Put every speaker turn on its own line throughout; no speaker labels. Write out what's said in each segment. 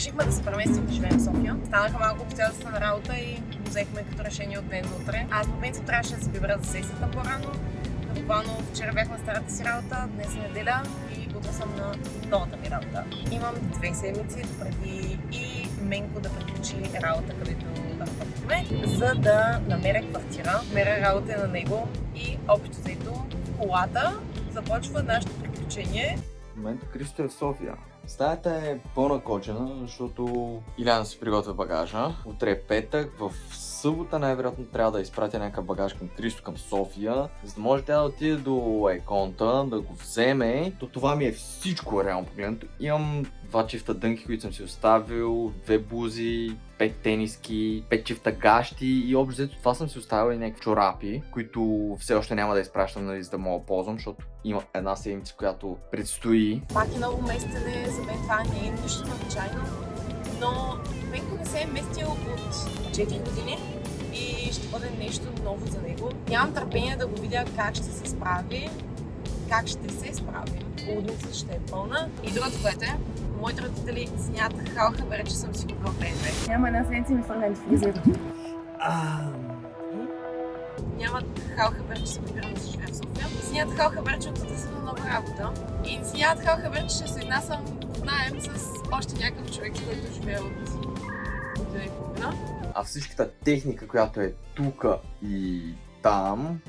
решихме да се преместим да живеем в София. Станаха малко обстоятелства на работа и го взехме като решение от ден до утре. Аз по принцип трябваше да се прибера за сесията по-рано. Буквално вчера бях на старата си работа, днес е неделя и утре съм на новата ми работа. Имам 2 седмици преди и Менко да приключи работа, където работиме, за да намеря квартира, намеря работа на него и общо заето в колата започва нашето приключение.
В момента Кристо е в София. Стаята е пълна кочена, защото Иляна си приготвя багажа. Утре е петък, в събота най-вероятно трябва да изпратя някакъв багаж към Кристо, към София, за да може тя да отиде до Еконта, да го вземе. То това ми е всичко реално погледнато. Имам 2 чифта дънки, които съм си оставил, 2 бузи, 5 тениски, 5 чифта гащи и общо взето това съм си оставил и някакви чорапи, които все още няма да изпращам, нали, за да мога да ползвам, защото има една седмица, която предстои.
Пак е ново местене, за мен това не е нищо необичайно, но Менко не се е местил от 4 години и ще бъде нещо ново за него. Нямам търпение да го видя как ще се справи, как ще се справим. Лудницата ще е пълна. И другото, което е, моите родители смятаха халхабер, че съм си купила БМВ. Няма една седмица ми фърнали в фризера. Нямат халхабер, че се прибирам да се живея в София. Смятат халхабер, че отида съм на нова работа. И смятат халхабер, че ще се изнасям в наем с още някакъв човек, с който живее от година и половина.
А всичката техника, която е тука и там,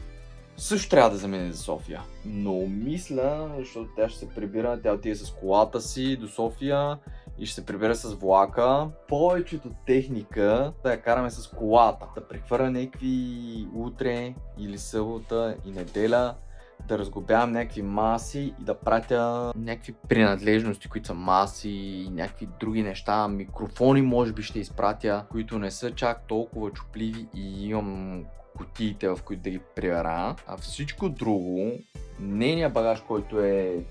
също трябва да замине за София. Но мисля, защото тя ще се прибира, тя отиде с колата си до София и ще се прибира с влака. Повечето техника да я караме с колата. Да прехвърля някакви утре или събота и неделя, да разглобявам някакви маси и да пратя някакви принадлежности, които са маси и някакви други неща. Микрофони може би ще изпратя, които не са чак толкова чупливи и имам кутиите, в които да ги прибера. А всичко друго, нейният багаж, който е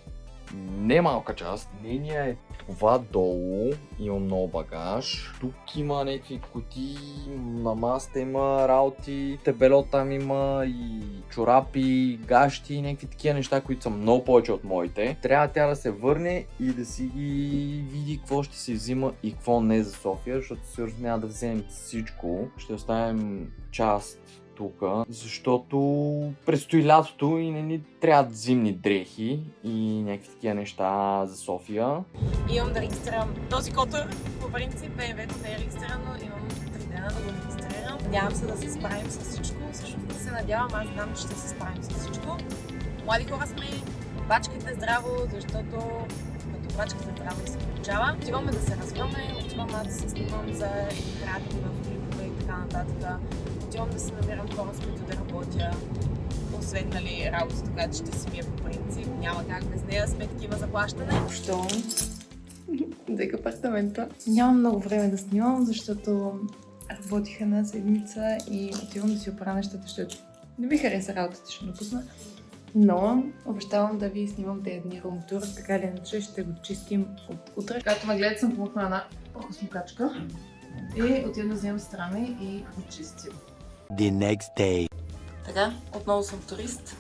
немалка част, нейният е това долу, има много багаж. Тук има някакви кутии, на масата има работи, тебело там има и чорапи, гащи, някакви такива неща, които са много повече от моите. Трябва тя да се върне и да си ги види какво ще си взима и какво не за София, защото сигурно няма да вземем всичко. Ще оставим част тук, защото предстои лятото и не ни трябват зимни дрехи и някакви такива неща за София.
Имам да регистрирам този котър. По принцип БМВ-то не е регистрирано, имам 3 дена да го регистрирам. Надявам се да се справим с всичко. Всъщност да се надявам, аз знам, че ще се справим с всичко. Млади хора сме, бачкайте здраво, защото като бачкате здраво и се получава. Отиваме да се развиваме, отивам да се снимам за играти в клипове и така нататък. Отивам да се намирам хора, с които да работя, освен, нали, работата, която ще си мия по принцип. Няма как без нея, сме такива заплащане. Що? Дека апартамента. Нямам много време да снимам, защото работих една седмица и отивам да си оправя нещата, защото не ми хареса работата, ще допусна. Но обещавам да ви снимам тези дни румтур, така или иначе ще го чистим от утре. Както ме гледате, съм помогна една прахосмокачка и отивам да вземем страни и го чистим.
The next day.
Така, отново съм турист.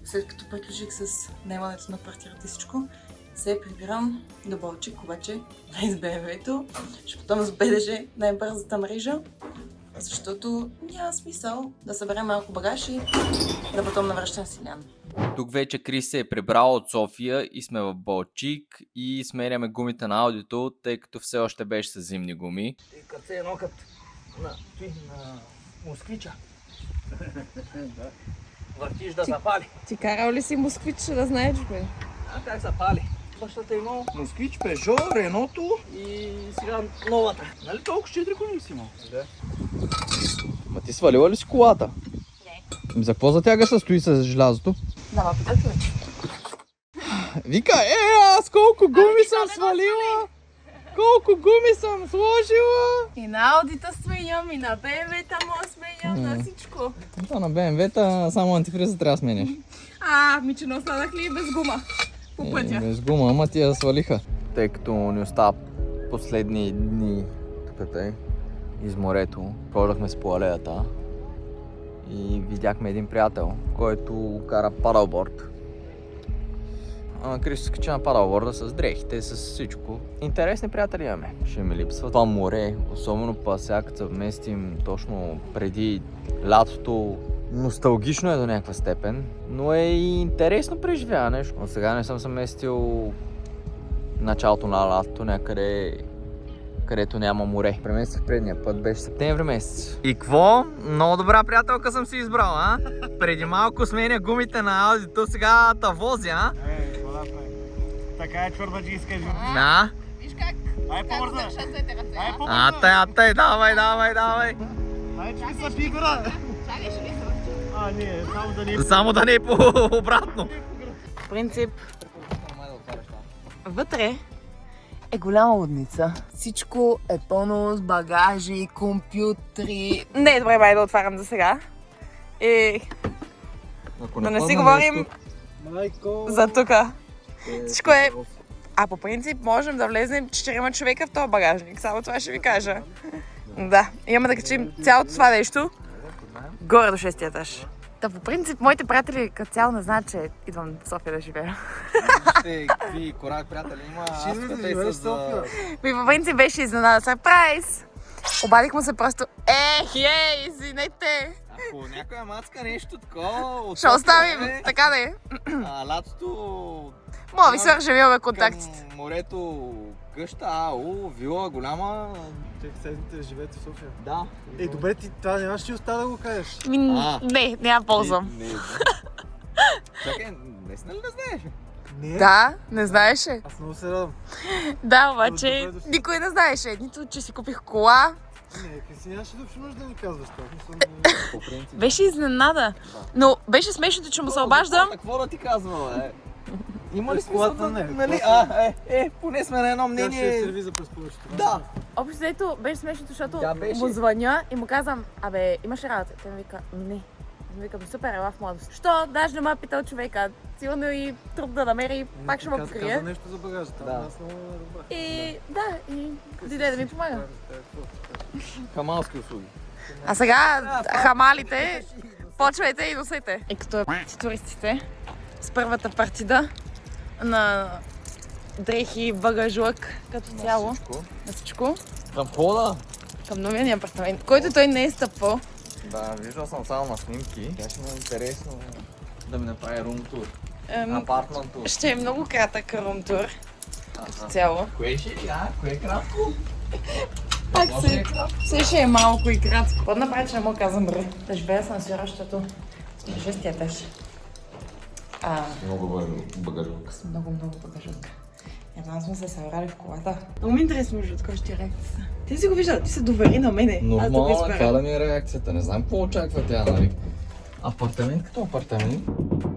След като приключих с наемането на квартирата и всичко, се прибирам до Балчик, обаче без БМВ-то. Ще потом с БДЖ най-бързата мрежа, защото няма смисъл да съберем малко багаж и да потом навръщам с Иляна.
Тук вече Крис се е прибрал от София и сме в Балчик и сменяме гумите на аудиото, тъй като все още беше с зимни гуми.
Кърце едно като на москвича. Въртиш да запали.
Ти карал ли си москвич, да знаеш, бе?
А как запали? Бащата имал москвич, Пежо, Реното и сега новата. Нали толкова 4 коли си имал? Да.
Ма ти свалила ли си колата? Не. За какво затяга се стои с желязото?
Да, ма питаш ли?
Вика, аз колко гуми съм свалила! Колко гуми съм сложила!
И на аудита сменям, и на БМВ-та му сменям, на всичко.
Това на БМВ-та само антифриза трябва да сменяш.
Ми че не останах ли без гума по пътя?
Без гума, ама ти я свалиха. Тъй като ни остава последни дни тук из морето, ходахме с по алеята и видяхме един приятел, който кара падълборд. Кристо се качи на падалборда с дрехите, с всичко. Интересни приятели имаме. Ще ми липсва това море, особено па сега като се вместим точно преди лятото. Носталгично е до някаква степен, но е и интересно преживяване. Но сега не съм се местил началото на лятото някъде, където няма море. Преместих предния път, беше септември месец. И какво? Много добра приятелка съм си избрал, а? Преди малко сменя гумите на аудито, сега та вози, а?
Какво да правим? Така е чорбаджийска жена.
Да.
Виж как?
Ай, по-бързо!
Държат двете ръце.
Ай, по-бързо!
Атай, давай.
Ай, че ми са пигора!
Чакай, ще ви се върчу.
Не, само да не е
Само да не е по-обратно.
В принцип, вътре е голяма лудница. Всичко е пълно с багажи, компютри. Не, добре, май да отварям за сега. И да не си говорим
Майко!
за тука. Всичко е... А по принцип можем да влезнем 4 човека в този багажник. Само това ще ви кажа. Да, имаме да качим цялото това нещо горе до 6-ти етаж. Та по принцип, моите приятели като цяло не знаят, че идвам в София да живея.
Вижте какви корак приятели има. Аз
да живееш в София.
Ми по принцип беше изненада. Сърпрайз! Обадих му се просто, извинете!
Ако някоя мацка нещо такова...
Ще оставим, така да е.
Лятото...
Мога ви свържем, имаме контактите.
Към морето, къща, вила голяма...
Чакай, седните живеете в София.
Да.
Добре, ти това нямаш ли оста да го кажеш?
Не, няма ползвам.
Чакай, наистина ли не знаеш?
Не?
Да, не знаеше.
Аз много се радвам.
Да, обаче
Добре дошли.
никой не знаеше. Нито, че си купих кола.
Не, си нямаше да нужда да ми казваш това.
По принцип.
Беше изненада. Но беше смешното, че му се обаждам.
Какво да ти казвам, бе? Има ли смисъл
Колата
да...
не,
Нали? Поне сме на едно
Тя ще е
мнение.
сервиза през повечето.
Да.
Общо взето беше смешното, защото
Да, беше.
му звъня и му казвам, абе, имаш ли работа? Той ми вика, не. Аз му викам, супер, ела в младост. Що? Даже не ме питал човека. Сигурно и труп да намери и пак ще ме
Каза
покрие.
нещо за багажа, там
Да.
аз много разбрах.
И да, и дойде да ми помага.
Хамалски услуги.
А сега хамалите, почвайте и носете. И като туристите с първата партида на дрехи, багажлък като цяло, на всичко,
Към входа?
към новия ни апартамент, който той не е стъпвал.
Да, виждал съм само на снимки. Тя ще ми е интересно да ми направи рум тур. Апартмент тур.
Ще е много кратък рум тур като цяло.
Кое ще е? Кое е кратко?
Пак се ще е малко и кратко. Какво да направя, че не мога казвам бре? Да живея съм сира, защото на 6-ти етаж.
Много багажник.
Много багажник. Една сме се събрали в колата. Много ми е интересно, между такова ще е реакцията. Ти си го виждал, ти се довери на мене.
Нормално, каква да ми е реакцията? Не знам какво очаква тя, нали? Апартамент като апартамент.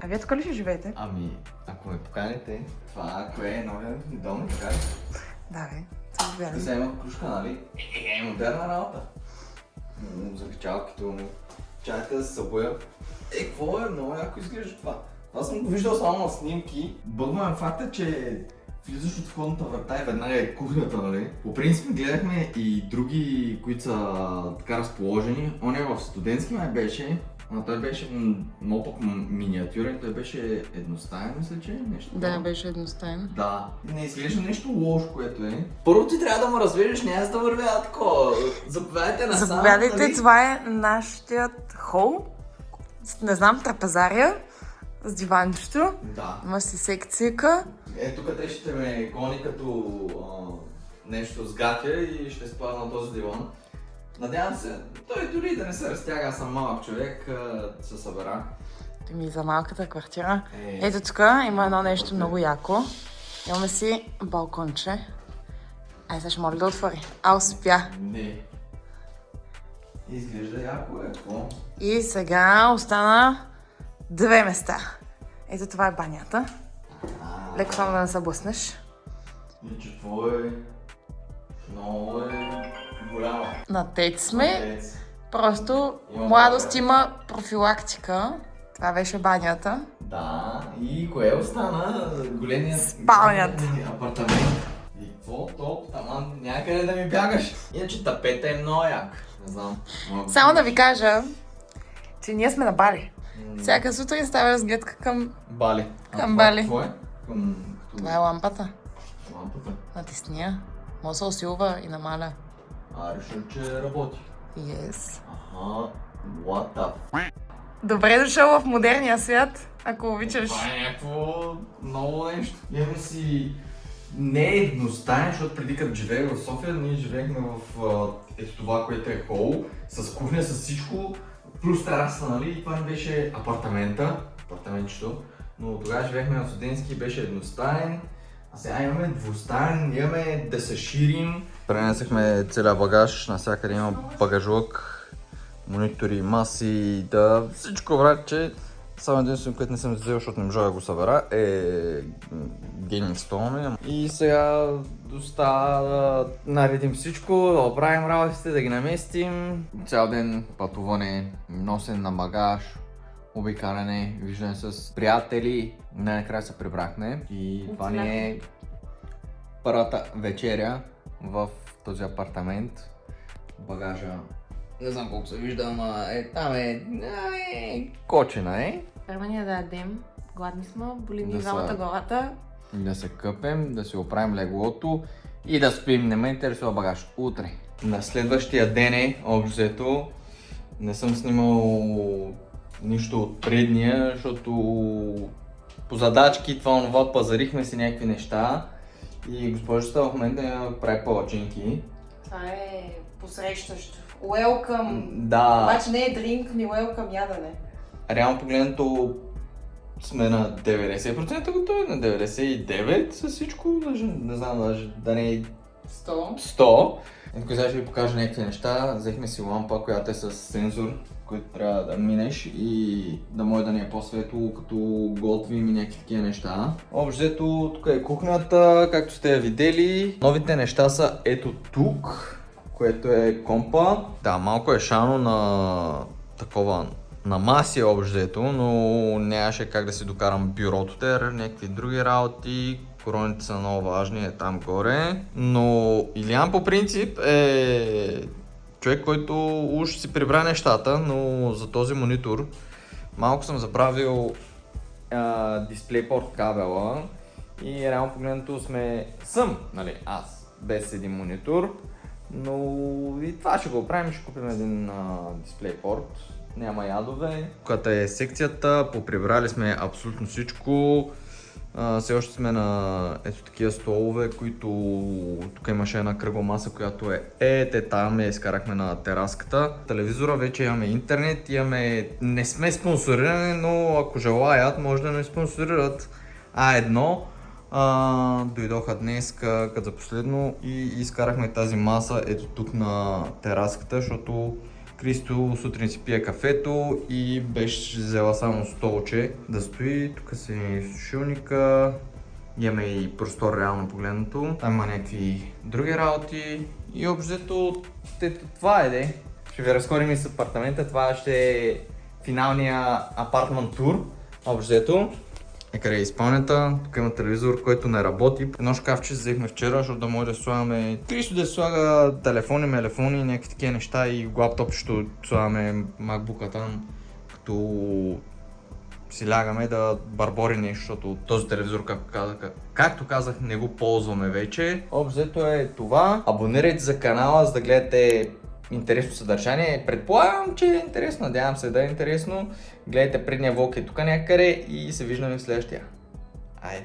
А вие тук ли ще живеете?
Ами, ако ме поканите, това кое е новия дом, така ли?
Да, бе.
Да
Това
взема кружка, нали? Модерна работа. Закачалките му, чайта да се събоя. Какво е? Много яко изглежда това. Аз съм го виждал само на снимки. Бъгва ме факта, че влизаш от входната врата и веднага е кухнята, нали? По принцип гледахме и други, които са така разположени. Он е в студентски май беше, но той беше много по-миниатюрен, той беше едностаен, мисля, че нещо.
Да, беше едностаен.
Да, не изглежда нещо лошо, което е. Първо ти трябва да му развежеш, няма да вървя такова. Заповядайте насам.
Заповядайте,
нали?
това е нашият хол. Не знам, трапезария с диванчето.
Да.
Има си секцията.
Тук те ще ме гони като нещо с гатя и ще спа на този диван. Надявам се, той дори да не се разтяга, аз съм малък човек, се събера.
Ми за малката квартира. Ето тук има едно нещо много яко. Имаме си балконче. Ай, сега ще моля да отвори. Успя.
Не. Изглежда яко е, какво?
И сега остана 2 места. Ето това е банята. Леко само да не се блъснеш.
И че твое много е голямо.
На тец сме.
Тец.
Просто
Има
младост има профилактика. Това беше банята.
Да, и кое остана? Големият
Спалнят.
апартамент. И какво? Топ, таман някъде да ми бягаш. Иначе тапета е много як. Не знам.
Само да ви кажа, че ние сме на Бали. Всяка сутрин ставя разгледка към
Бали.
Към Бали.
Какво е? към...
Това е лампата.
лампата.
Натисни я. Може да се усилва и намаля.
Решил, че работи.
Yes.
Аха, what the
Добре дошъл в модерния свят, ако обичаш.
Това е някакво ново нещо. Имаме си не едностаен, защото преди като живеех в София, ние живеехме в ето това, което е хол, с кухня, с всичко, плюс тераса, нали? И това не беше апартаментчето. Но тогава живеехме в студентски и беше едностаен. А сега имаме двустаен, имаме да се ширим. Пренесахме целия багаж, навсякъде има багажлък, монитори, маси, да всичко вратче. Само единствено, което не съм взел, защото не можа да го събера, е гейминг стола ми. И сега остава да наредим всичко, да оправим работите, да ги наместим. Цял ден пътуване, носене на багаж, обикаляне, виждане с приятели. Най-накрая се прибрахме и това ни е първата вечеря в този апартамент. Багажа, не знам колко се вижда, ама там е кочена е.
Трябва ни да ядем. Гладни сме, боли ни
Да
двамата
са-
главата.
Да се къпем, да си оправим леглото и да спим. Не ме интересува багаж. Утре. На следващия ден е, общо взето, не съм снимал нищо от предния, защото по задачки, това, пазарихме си някакви неща и госпожата в момента прави палачинки.
Това е посрещащо. Welcome.
Да,
Обаче не е дринк, ни welcome ядене.
реално погледнато сме на 90% готови, на 99% с всичко, даже, не знам, даже да не е
100.
100. И тук сега ще ви покажа някакви неща. Взехме си лампа, която е с сензор, който трябва да минеш и да може да ни е по-светло, като готвим и някакви такива неща. Общо взето, тук е кухнята, както сте я видели. Новите неща са ето тук, което е компа. Да, малко е шано на такова на маси общо взето, но нямаше как да си докарам бюрото тер, някакви други работи. Короните са много важни, е там горе. Но Илиан по принцип е човек, който уж си прибра нещата, но за този монитор малко съм забравил DisplayPort кабела и реално погледнато съм, нали, аз без един монитор, но и това ще го оправим, ще купим един DisplayPort. Няма ядове. Когато е секцията, поприбрали сме абсолютно всичко. Все още сме на ето такива столове, които тук имаше една кръгла маса, която там я изкарахме на тераската. Телевизора вече имаме интернет, не сме спонсорирани, но ако желаят, може да ни спонсорират А1. Дойдоха днес като за последно и изкарахме тази маса ето тук на тераската, защото Кристо сутрин си пие кафето и беше взела само столче да стои. Тук си сушилника, имаме и простор реално погледнато. Там има някакви други работи и общо това е де. Ще ви разходим и с апартамента, това ще е финалния апартмент тур. Общо къде е изпълнята, тук има телевизор, който не работи. Едно шкафче взехме вчера, защото да може да слагаме Кристо да слага телефони, мелефони, някакви такива неща и лаптоп ще слагаме MacBook-а там, като си лягаме да барбори нещо, защото този телевизор, както казах, не го ползваме вече. Общо е това. Абонирайте за канала, за да гледате интересно съдържание. Предполагам, че е интересно, надявам се да е интересно. Гледайте предния влог е тук някъде и се виждаме в следващия. Айде!